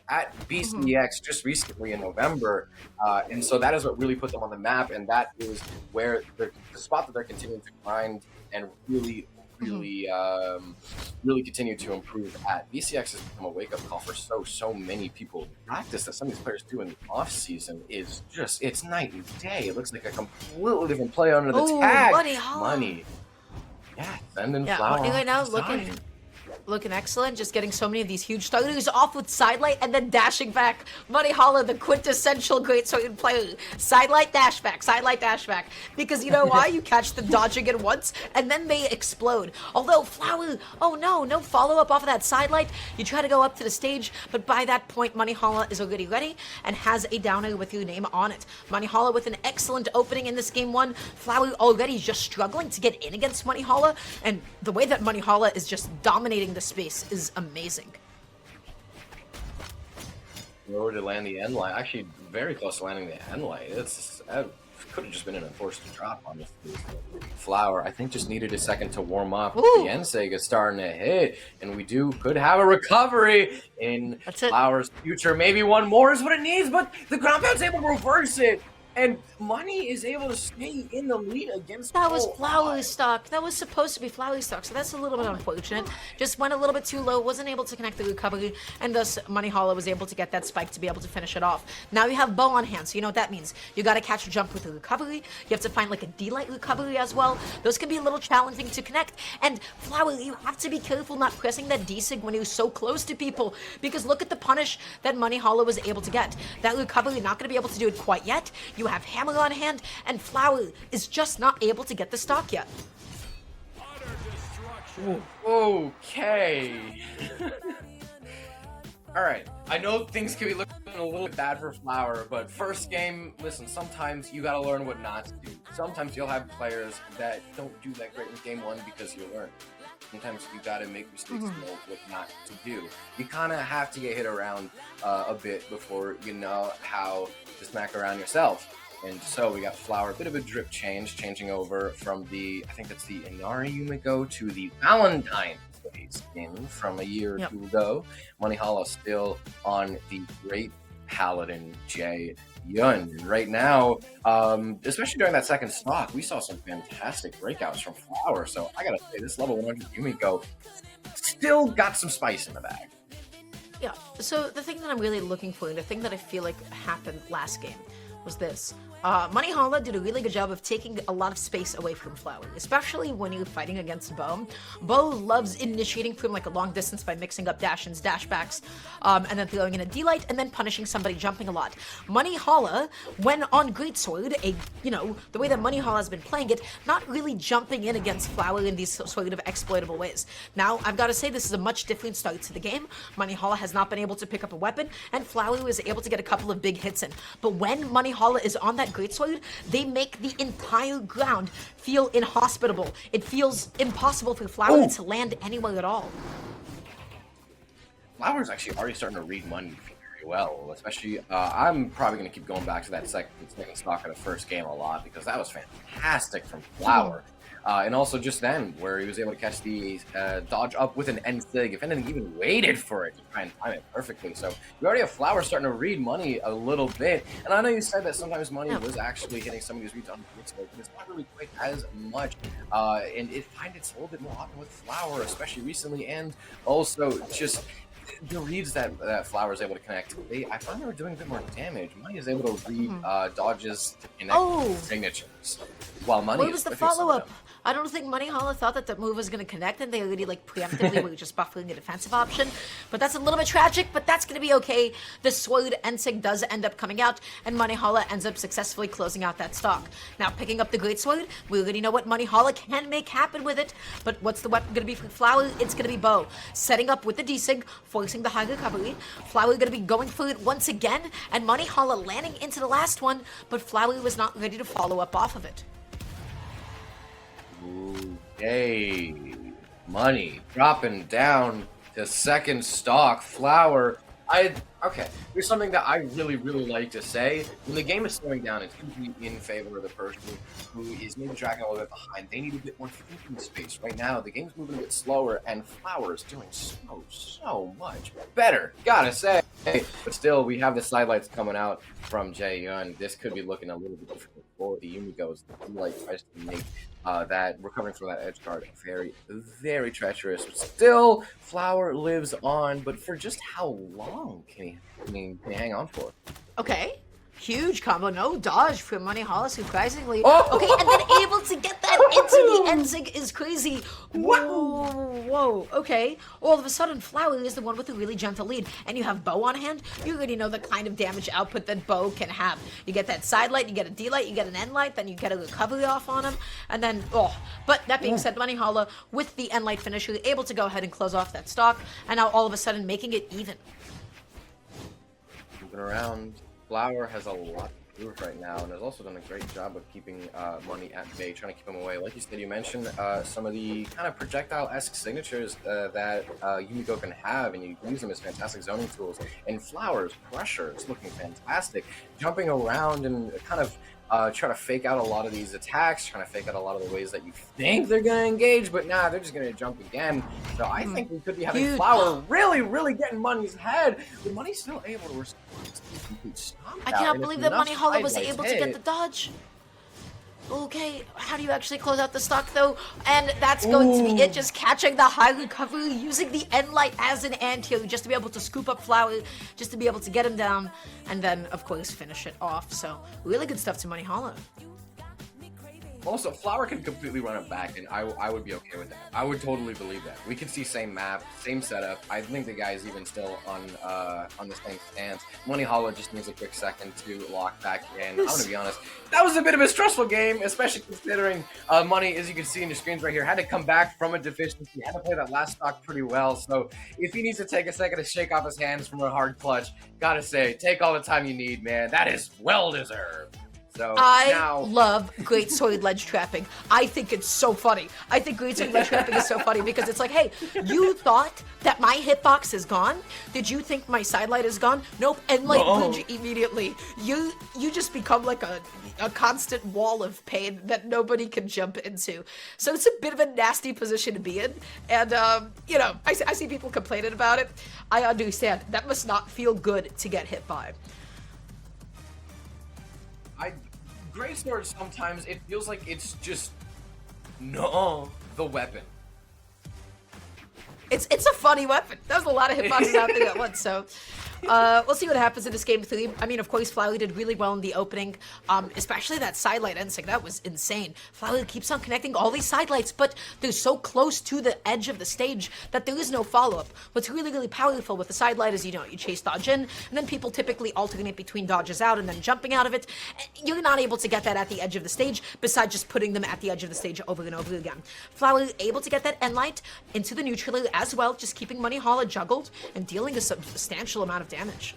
at Mhm. BCX just recently in November, and so that is what really put them on the map, and that is where the spot that they're continuing to grind and Mhm. really continue to improve at. BCX has become a wake-up call for so many people. The practice that some of these players do in the off season is just, it's night and day. It looks like a completely different play under the Oh, tag. Monihalla. Money. Yeah, sending Yeah, Flower Money right off to now the side. looking excellent, just getting so many of these huge starters off with sidelight and then dashing back. Monihalla, the quintessential Greatsword player. Sidelight, dash back, sidelight, dash back. Because you know why? You catch them dodging it once, and then they explode. Although, Flower, oh no, no follow-up off of that sidelight. You try to go up to the stage, but by that point, Monihalla is already ready and has a downer with your name on it. Monihalla with an excellent opening in this game one. Flower already just struggling to get in against Monihalla, and the way that Monihalla is just dominating the space is amazing. Lower to land the end line. Actually, very close to landing the end line. It's could have just been an enforced drop on this Flower. I think just needed a second to warm up. Ooh. The end Sega starting to hit, and we could have a recovery in That's it. Flower's future. Maybe one more is what it needs, but the ground pound's able to reverse it. And Money is able to stay in the lead against That was Flower. Flower stock. That was supposed to be Flower stock, so that's a little bit unfortunate. Just went a little bit too low, wasn't able to connect the recovery, and thus Monihalla was able to get that spike to be able to finish it off. Now you have Bow on hand, so you know what that means. You gotta catch a jump with the recovery. You have to find like a D-light recovery as well. Those can be a little challenging to connect. And Flower, you have to be careful not pressing that D-sig when you're so close to people, because look at the punish that Monihalla was able to get. That recovery, not gonna be able to do it quite yet. You have Hammer on hand, and Flower is just not able to get the stock yet. Okay. All right. I know things can be looking a little bit bad for Flower, but first game, listen, sometimes you got to learn what not to do. Sometimes you'll have players that don't do that great in game one because you learn. Sometimes you got to make mistakes to know what not to do. You kind of have to get hit around a bit before you know how to smack around yourself. And so we got Flower, a bit of a drip change, changing over from the, I think that's the Inari Yumiko to the Valentine's Day skin from a year or two ago. Monihalla still on the Great Paladin J Yun. And right now, especially during that second stock, we saw some fantastic breakouts from Flower. So I gotta say, this level 100 Yumiko still got some spice in the bag. Yeah, so the thing that I'm really looking for, and the thing that I feel like happened last game, was this. Monihalla did a really good job of taking a lot of space away from Flower, especially when you're fighting against Bo. Bo loves initiating from like a long distance by mixing up dash-ins, dash-backs, and then throwing in a D-light, and then punishing somebody jumping a lot. Monihalla, when on Greatsword, the way that Monihalla has been playing it, not really jumping in against Flower in these sort of exploitable ways. Now, I've got to say, this is a much different start to the game. Monihalla has not been able to pick up a weapon, and Flower was able to get a couple of big hits in. But when Monihalla is on that Greatsword, they make the entire ground feel inhospitable. It feels impossible for Flower to land anywhere at all. Flower's actually already starting to read Money very well, especially, I'm probably going to keep going back to that second stock of the first game a lot, because that was fantastic from Flower. And also just then, where he was able to catch the dodge up with an end sig, if anything, even waited for it to try and time it perfectly. So we already have Flower starting to read Money a little bit. And I know you said that sometimes Money was actually hitting some of these reads on the Greatsword, but it's not really quite as much. And I find it's a little bit more often with Flower, especially recently, and also just the reads that Flower is able to connect, I find they were doing a bit more damage. Money is able to read dodges to connect signatures, while Money What was the follow-up? I don't think Monihalla thought that the move was going to connect, and they already like preemptively were just buffering a defensive option. But that's a little bit tragic, but that's going to be okay. The Sword Ensig does end up coming out, and Monihalla ends up successfully closing out that stock. Now, picking up the Greatsword, we already know what Monihalla can make happen with it, but what's the weapon going to be for Flower? It's going to be Bow. Setting up with the D-Sig, forcing the high recovery. Flower going to be going for it once again, and Monihalla landing into the last one, but Flower was not ready to follow up off of it. Okay, Money dropping down to second stock. Flower Okay. There's something that I really, really like to say. When the game is slowing down, it's usually in favor of the person who is maybe dragging a little bit behind. They need a bit more thinking space. Right now, the game's moving a bit slower, and Flower is doing so much better. Gotta say. But still, we have the sidelights coming out from Jae-yun. This could be looking a little bit difficult for the Yumigos. Like tries to make that recovering from that edge guard very, very treacherous. But still, Flower lives on, but for just how long can he hang on for? Okay. Huge combo, no dodge from Monihalla, surprisingly. Oh! Okay, and then able to get that into the end zig is crazy. Whoa, okay. All of a sudden, Flower is the one with a really gentle lead, and you have Bow on hand. You already know the kind of damage output that Bow can have. You get that side light, you get a D light, you get an end light, then you get a recovery off on him, and then, But that being said, Monihalla, with the end light finisher, able to go ahead and close off that stock, and now all of a sudden making it even. Moving around. Flower has a lot to prove right now, and has also done a great job of keeping Money at bay, trying to keep him away. Like you said, you mentioned some of the kind of projectile-esque signatures that Yumiko can have, and you use them as fantastic zoning tools. And Flower's pressure is looking fantastic, jumping around and kind of trying to fake out a lot of these attacks, trying to fake out a lot of the ways that you think they're going to engage, but nah, they're just going to jump again. So I think we could be having Flower really, really getting Money's head, but Money's still able to respond to the complete stop. I cannot believe that Monihalla was able to get the dodge. Okay, how do you actually close out the stock though? And that's going to be it, just catching the high recovery, using the end light as an anti just to be able to scoop up Flower, just to be able to get him down, and then of course finish it off. So really good stuff to Monihalla. Also, Flower can completely run it back, and I would be okay with that. I would totally believe that. We could see same map, same setup. I think the guy's even still on the same stance. Monihalla just needs a quick second to lock back in. I'm gonna be honest, that was a bit of a stressful game, especially considering Money, as you can see in your screens right here, had to come back from a deficiency, had to play that last stock pretty well. So if he needs to take a second to shake off his hands from a hard clutch, gotta say, take all the time you need, man. That is well deserved. So I love Greatsword ledge trapping. I think it's so funny. I think Greatsword ledge trapping is so funny because it's like, hey, you thought that my hitbox is gone? Did you think my sidelight is gone? Nope. And like bridge immediately. You just become like a constant wall of pain that nobody can jump into. So it's a bit of a nasty position to be in. And you know, I see people complaining about it. I understand. That must not feel good to get hit by. Greatsword, sometimes it feels like it's just the weapon. It's a funny weapon. There's a lot of hitboxes out there at once, so we'll see what happens in this game 3. I mean, of course, Flower did really well in the opening, especially that sidelight ending. That was insane. Flower keeps on connecting all these sidelights, but they're so close to the edge of the stage that there is no follow-up. What's really, really powerful with the sidelight is, you know, you chase dodge in, and then people typically alternate between dodges out and then jumping out of it. You're not able to get that at the edge of the stage, besides just putting them at the edge of the stage over and over again. Flower able to get that end light into the neutral as well, just keeping Monihalla juggled and dealing a substantial amount of damage.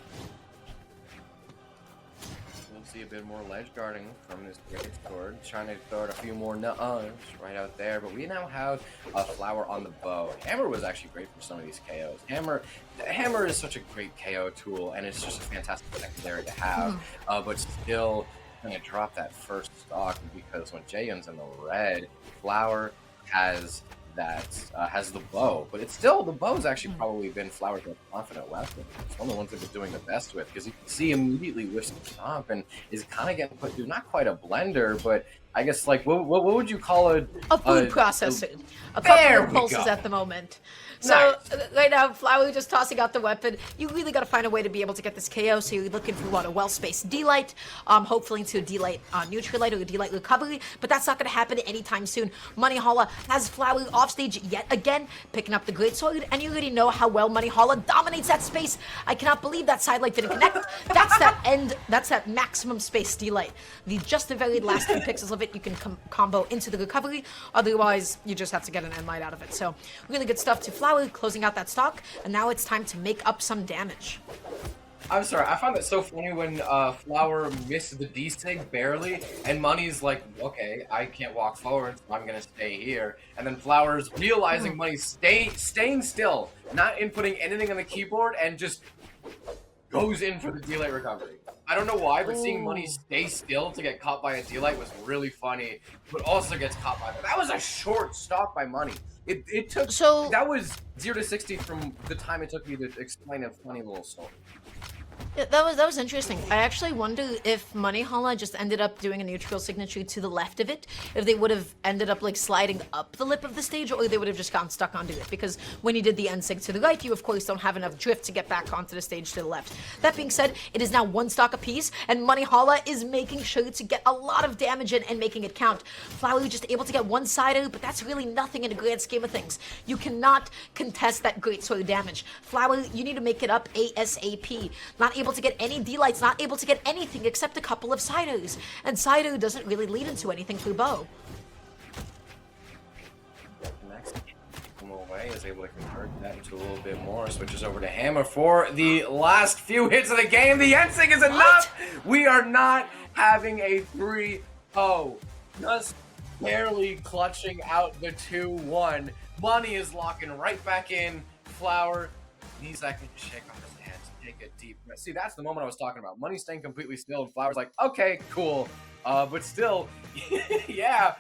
We'll see a bit more ledge guarding from this Greatsword, trying to throw a few more nuh-uhs right out there, but we now have a Flower on the bow. Hammer was actually great for some of these KOs. Hammer is such a great KO tool, and it's just a fantastic secondary to have, but still gonna drop that first stock because when Jaehyun's in the red, Flower has the bow, but it's still, the bow's actually probably been Flower's most confident weapon. It's one of the ones they've been doing the best with, because you can see immediately whiffs the stomp and is kind of getting put through, not quite a blender, but I guess like what would you call a food processor? A couple of pulses at the moment. So right now, Flower just tossing out the weapon. You really got to find a way to be able to get this KO. So you're looking for what, a well-spaced D-light, hopefully into a D-light neutral light or a D-light recovery. But that's not going to happen anytime soon. Monihalla has Flower off stage yet again, picking up the Greatsword, and you already know how well Monihalla dominates that space. I cannot believe that side light didn't connect. That's that end. That's that maximum space D-light. Just the very last 3 pixels of it, you can combo into the recovery. Otherwise, you just have to get an end light out of it. So really good stuff to Flower, closing out that stock, and now it's time to make up some damage. I'm sorry, I find it so funny when Flower missed the D-sig barely, and Money's like, okay, I can't walk forward, so I'm gonna stay here. And then Flower's realizing Money's staying still, not inputting anything on the keyboard, and just goes in for the D-Light recovery. I don't know why, but seeing Money stay still to get caught by a D-Light was really funny, but also gets caught by that. That was a short stock by Money. It took, that was 0 to 60 from the time it took me to explain a funny little story. Yeah, that was interesting. I actually wonder if Monihalla just ended up doing a neutral signature to the left of it, if they would have ended up like sliding up the lip of the stage, or they would have just gotten stuck onto it. Because when you did the N-sig to the right, you of course don't have enough drift to get back onto the stage to the left. That being said, it is now one stock apiece, and Monihalla is making sure to get a lot of damage in and making it count. Flower just able to get one side out, but that's really nothing in the grand scheme of things. You cannot contest that Greatsword damage. Flower, you need to make it up ASAP. Not able to get any D-Lights, not able to get anything except a couple of Siders. And Sider doesn't really lead into anything through Bow. Next, away is able to convert that into a little bit more. Switches over to Hammer for the last few hits of the game. The N-sig is enough! We are not having a 3-0. Just barely clutching out the 2-1. Money is locking right back in. Flower needs that shake off his hands. Take a deep breath. See, that's the moment I was talking about. Money staying completely still, and Flower's like, okay, cool. But still, yeah.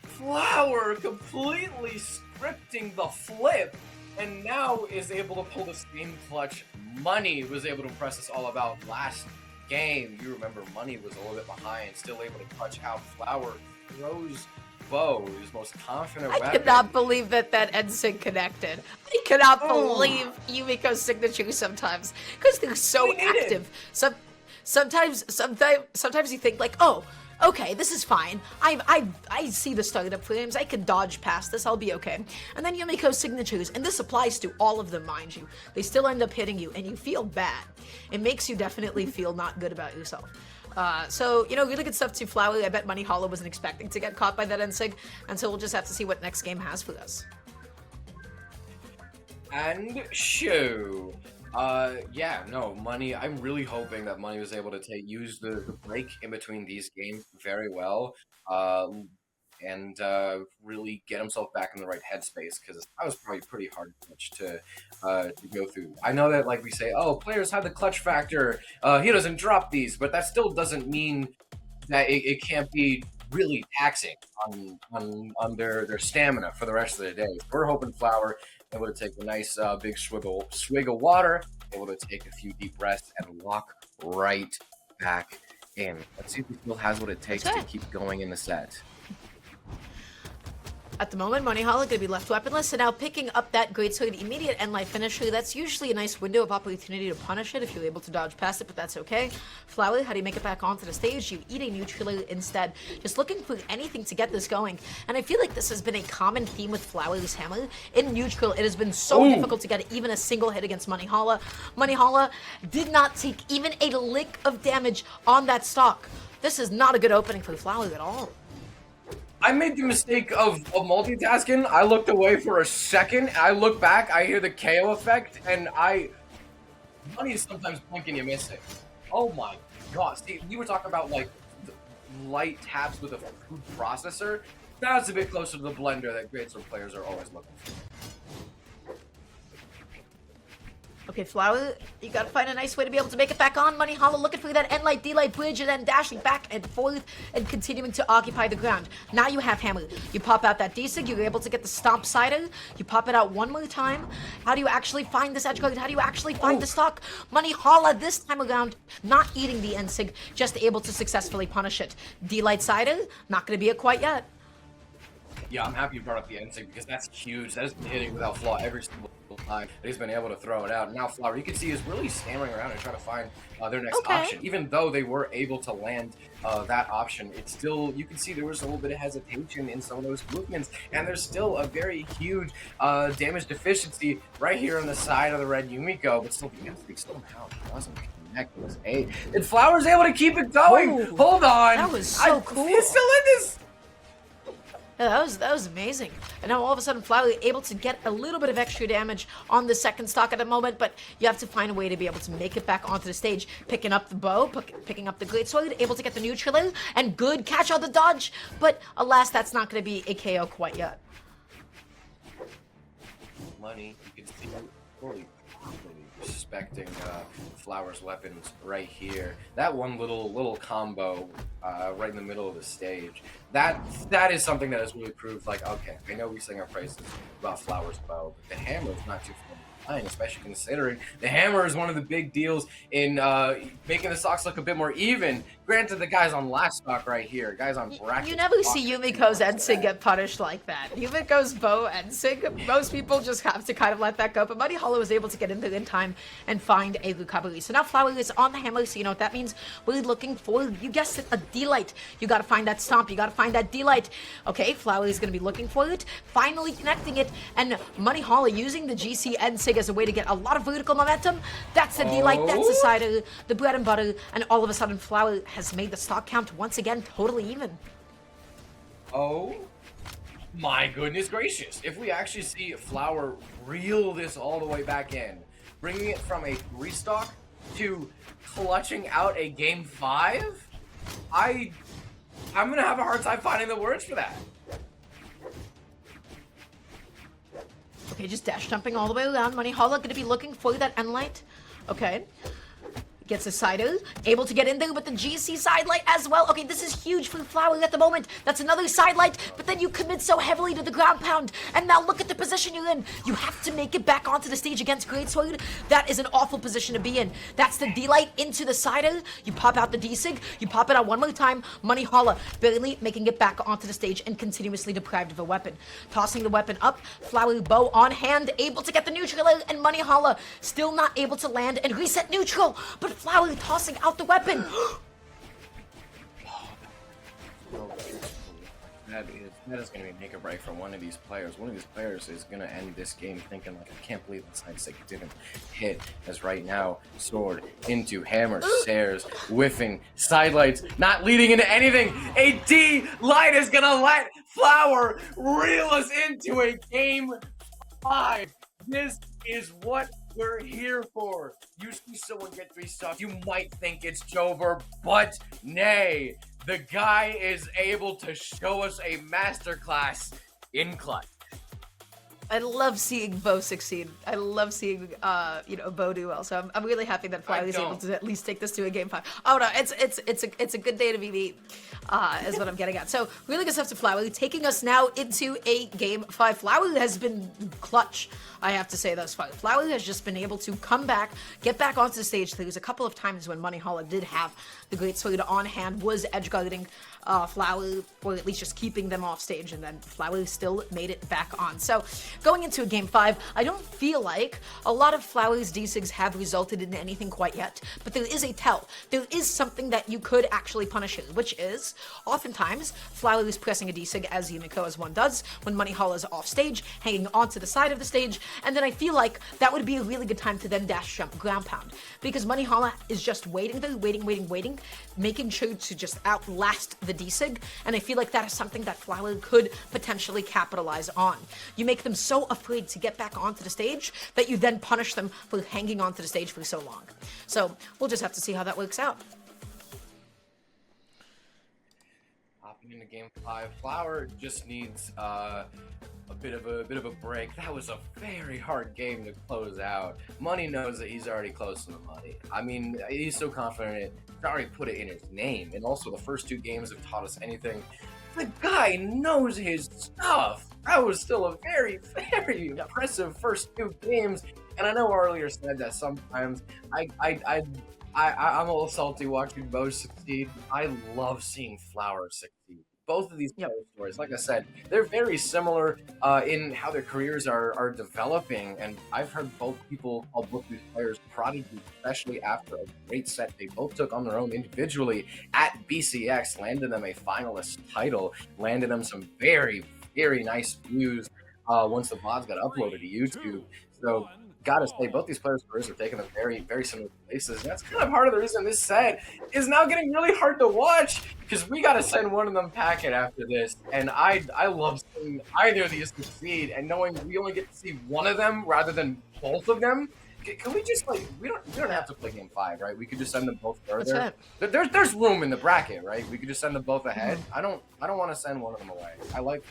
Flower completely scripting the flip, and now is able to pull the same clutch Money was able to impress us all about last game. You remember Money was a little bit behind, still able to clutch out. Flower throws Bow, his most confident weapon. I cannot believe that N-sig connected. I cannot believe Yumiko's signature sometimes, because they're so active. Sometimes you think like, oh, okay, this is fine. I see the startup frames. I can dodge past this. I'll be okay. And then Yumiko's signatures, and this applies to all of them, mind you. They still end up hitting you, and you feel bad. It makes you definitely feel not good about yourself. So, you know, really good stuff to Flower. I bet Monihalla wasn't expecting to get caught by that N-sig, and so we'll just have to see what next game has for us. And yeah, no, Money, I'm really hoping that Money was able to use the break in between these games very well, and really get himself back in the right headspace, because that was probably pretty hard clutch to go through. I know that, like, we say, oh, players have the clutch factor, he doesn't drop these, but that still doesn't mean that it can't be really taxing on their stamina for the rest of the day. We're hoping Flower able to take a nice big swig of water, able to take a few deep breaths, and walk right back in. Let's see if he still has what it takes to keep going in the set. At the moment, Monihalla going to be left weaponless, and now picking up that Greatsword immediate end life finisher. That's usually a nice window of opportunity to punish it if you're able to dodge past it, but that's okay. Flower, how do you make it back onto the stage? You eat a neutraler instead. Just looking for anything to get this going. And I feel like this has been a common theme with Flower's hammer. In neutral, it has been so difficult to get even a single hit against Monihalla. Monihalla did not take even a lick of damage on that stock. This is not a good opening for Flower at all. I made the mistake of multitasking. I looked away for a second. I look back. I hear the KO effect, and Money is sometimes blinking, you miss it. Oh my god! See, we were talking about like light taps with a food processor. That's a bit closer to the blender that Greatsword players are always looking for. Okay, Flower, you gotta find a nice way to be able to make it back on. Monihalla looking for that N-Light, D-Light bridge, and then dashing back and forth and continuing to occupy the ground. Now you have Hammer. You pop out that D-Sig, you're able to get the Stomp Sider. You pop it out one more time. How do you actually find this edge guard? How do you actually find the stock? Monihalla this time around, not eating the N-Sig, just able to successfully punish it. D-Light Sider, not gonna be it quite yet. Yeah, I'm happy you brought up the N-Sig, because that's huge. That has been hitting without flaw every single time. He's been able to throw it out. Now Flower, you can see, is really stammering around and trying to find their next option. Even though they were able to land that option, it's still, you can see there was a little bit of hesitation in some of those movements, and there's still a very huge damage deficiency right here on the side of the red Yumiko, but still the N-Sig somehow doesn't connect with his and Flower's able to keep it going. Hold on. That was so cool. He's still in this. Yeah, that was amazing. And now all of a sudden Flower able to get a little bit of extra damage on the second stock at the moment, but you have to find a way to be able to make it back onto the stage. Picking up the bow, picking up the Greatsword, able to get the neutral, and good catch out the dodge, but alas, that's not going to be a KO quite yet. Money, you can see, holy properly respecting Flower's weapons right here. That one little combo right in the middle of the stage. That is something that has really proved like, okay, I know we sing our praises about Flower's bow, but the hammer is not too far behind, especially considering the hammer is one of the big deals in making the stocks look a bit more even. Granted, the guy's on last stock right here. Guys on bracket. You never see Yumiko's Ensig get punished like that. Yumiko's bow Ensig, most people just have to kind of let that go. But Monihalla was able to get in there in time and find a recovery. So now Flower is on the hammer. So you know what that means? We're looking for, you guessed it, a D-Light. You gotta find that stomp. You gotta find that D-Light. Okay, Flower is gonna be looking for it, finally connecting it, and Monihalla using the GC Ensig as a way to get a lot of vertical momentum. That's the D-Light. That's the side of the bread and butter. And all of a sudden, Flower has made the stock count once again totally even. Oh my goodness gracious. If we actually see Flower reel this all the way back in, bringing it from a 3-stock to clutching out a game 5, I'm gonna have a hard time finding the words for that. Okay, just dash jumping all the way around. Monihalla gonna be looking for that end light. Okay. Gets a sider, able to get in there with the GC side light as well. Okay, this is huge for Flower at the moment. That's another side light, but then you commit so heavily to the ground pound. And now look at the position you're in. You have to make it back onto the stage against Greatsword. That is an awful position to be in. That's the D-Light into the sider. You pop out the D-Sig, you pop it out one more time. Monihalla barely making it back onto the stage and continuously deprived of a weapon. Tossing the weapon up, Flower bow on hand, able to get the neutral, and Monihalla still not able to land and reset neutral. But Flower tossing out the weapon. That is going to be make or break for one of these players. One of these players is going to end this game thinking like, I can't believe this side stick didn't hit. As right now, sword into hammer, stairs, whiffing, sidelights, not leading into anything. A D-Light is going to let Flower reel us into a game 5. This is what we're here for. You see someone get 3 stocks, you might think it's Jover, but nay. The guy is able to show us a masterclass in clutch. I love seeing Bo succeed. I love seeing, Bo do well. So I'm really happy that Flower is able to at least take this to a game 5. Oh no, it's a good day to be me, is what I'm getting at. So really good stuff to Flower, taking us now into a game 5. Flower has been clutch, I have to say thus far. Flower has just been able to come back, get back onto the stage. There was a couple of times when Monihalla did have the Greatsword on hand, was edge guarding Flower, or at least just keeping them off stage, and then Flower still made it back on. So going into a game 5, I don't feel like a lot of Flower's D-Sigs have resulted in anything quite yet, but there is a tell. There is something that you could actually punish here, which is oftentimes Flower is pressing a D-Sig as Yumiko as one does when Monihalla is off stage, hanging onto the side of the stage, and then I feel like that would be a really good time to then dash jump ground pound, because Monihalla is just waiting there, waiting, making sure to just outlast the D-Sig, and I feel like that is something that Flower could potentially capitalize on. You make them so afraid to get back onto the stage that you then punish them for hanging onto the stage for so long. So we'll just have to see how that works out. Hopping into game 5, Flower just needs a bit of a break. That was a very hard game to close out. Money knows that he's already close to the money. I mean, he's so confident in it. He's already put it in his name. And also the first 2 games have taught us anything. The guy knows his stuff. That was still a very, very impressive first 2 games. And I know earlier said that sometimes I'm a little salty watching Bo succeed. I love seeing Flower succeed. Both of these player stories, like I said, they're very similar in how their careers are developing, and I've heard both people call both these players prodigies, especially after a great set they both took on their own individually at BCX, landed them a finalist title, landed them some very, very nice views once the VODs got uploaded to YouTube. So gotta say, both these players' careers are taking them very, very similar places. And that's kind of part of the reason this set is now getting really hard to watch, because we gotta send one of them packet after this. And I love seeing either of these succeed, and knowing we only get to see one of them rather than both of them. Can we just we don't have to play game 5, right? We could just send them both further. There's room in the bracket, right? We could just send them both ahead. I don't want to send one of them away. I like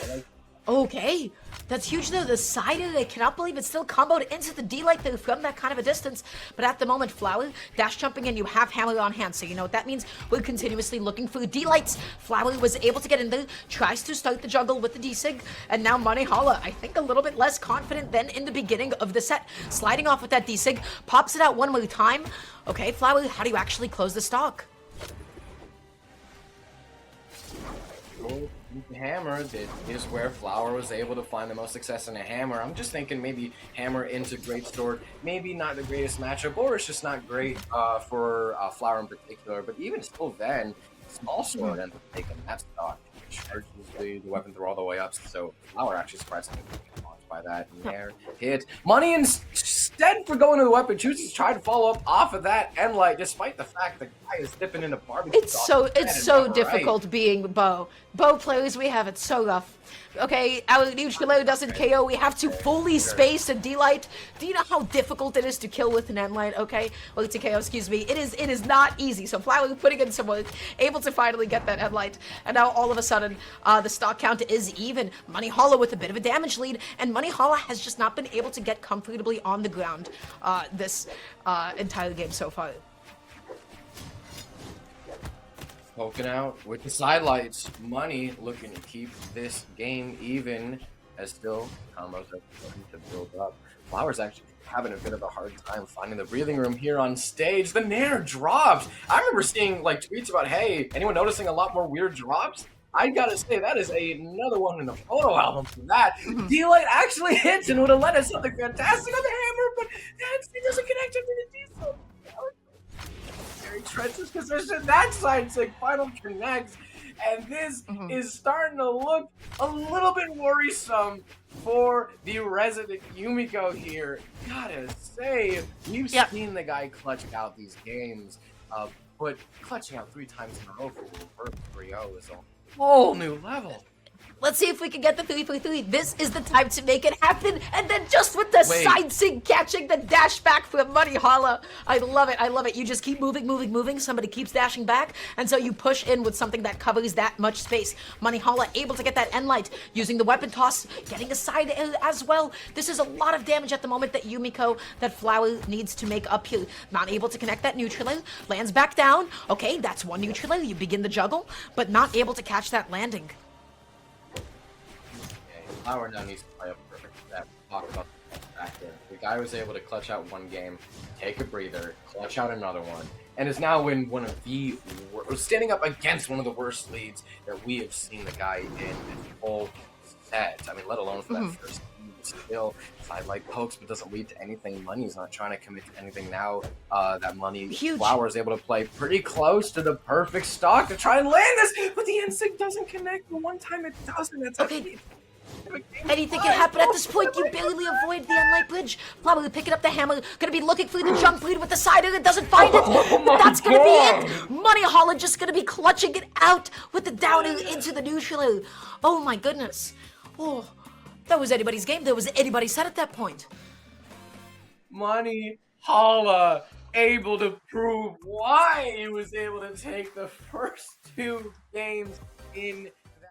them. Okay, that's huge though. The side of it, I cannot believe it's still comboed into the D-Light though from that kind of a distance. But at the moment, Flower, dash jumping in, you have Hammer on hand. So you know what that means? We're continuously looking for D-Lights. Flower was able to get in there, tries to start the juggle with the D-Sig. And now Monihalla, I think a little bit less confident than in the beginning of the set. Sliding off with that D-Sig, pops it out one more time. Okay, Flower, how do you actually close the stock? Hammer is where Flower was able to find the most success in a hammer. I'm just thinking maybe hammer into Greatsword, maybe not the greatest matchup, or it's just not great for Flower in particular. But even still, then small sword ends up taking that stock, charges the weapon throw all the way up. So Flower actually surprisingly launched by that in there hit. Money instead for going to the weapon chooses to try to follow up off of that end light, despite the fact the guy is dipping into barbecue. It's so difficult being Bo. Bo players, we have it so rough. Okay, our neutral doesn't KO. We have to fully space a D-Light. Do you know how difficult it is to kill with an N-Light? Okay, well, to KO, excuse me. It is not easy. So Flower putting in some work, able to finally get that N-Light. And now all of a sudden, the stock count is even. Monihalla with a bit of a damage lead, and Monihalla has just not been able to get comfortably on the ground this entire game so far. Poking out with the sidelights. Money looking to keep this game even as still combos are starting to build up. Flower's actually having a bit of a hard time finding the breathing room here on stage. The Nair drops. I remember seeing like tweets about, hey, anyone noticing a lot more weird drops? I gotta say, that is another one in the photo album for that. D-Light actually hits and would have led us something fantastic on the hammer, but it doesn't connect him to the D-Sig. Trench's position, that side sig final connects, and this is starting to look a little bit worrisome for the resident Yumiko here. Gotta say, we've seen the guy clutch out these games, but clutching out 3 times in a row for the first 3-0 is a whole new level. Let's see if we can get the 3-3-3. This is the time to make it happen. And then just with the side sig catching the dash back from Monihalla. I love it. I love it. You just keep moving. Somebody keeps dashing back. And so you push in with something that covers that much space. Monihalla able to get that end light using the weapon toss, getting a side as well. This is a lot of damage at the moment that Yumiko, that Flower needs to make up here. Not able to connect that neutral, lands back down. Okay, that's one neutral. You begin the juggle, but not able to catch that landing. Flower now needs to play up perfect step. Talk about the back there. The guy was able to clutch out one game, take a breather, clutch out another one, and is now in one of the standing up against one of the worst leads that we have seen the guy in this whole set. I mean, let alone for that first still sidelight pokes, but doesn't lead to anything. Money's not trying to commit to anything now. That Money Flower is able to play pretty close to the perfect stock to try and land this, but the N-Sig doesn't connect. The one time it doesn't, it's okay. Anything can happen at this point. You barely avoid the unlight bridge. Probably picking up the hammer. Gonna be looking for the jump lead with the side and it doesn't find it. But that's gonna be it. Monihalla just gonna be clutching it out with the downer into the neutral. Oh my goodness. Oh, that was anybody's game. That was anybody's set at that point. Monihalla able to prove why he was able to take the first 2 games in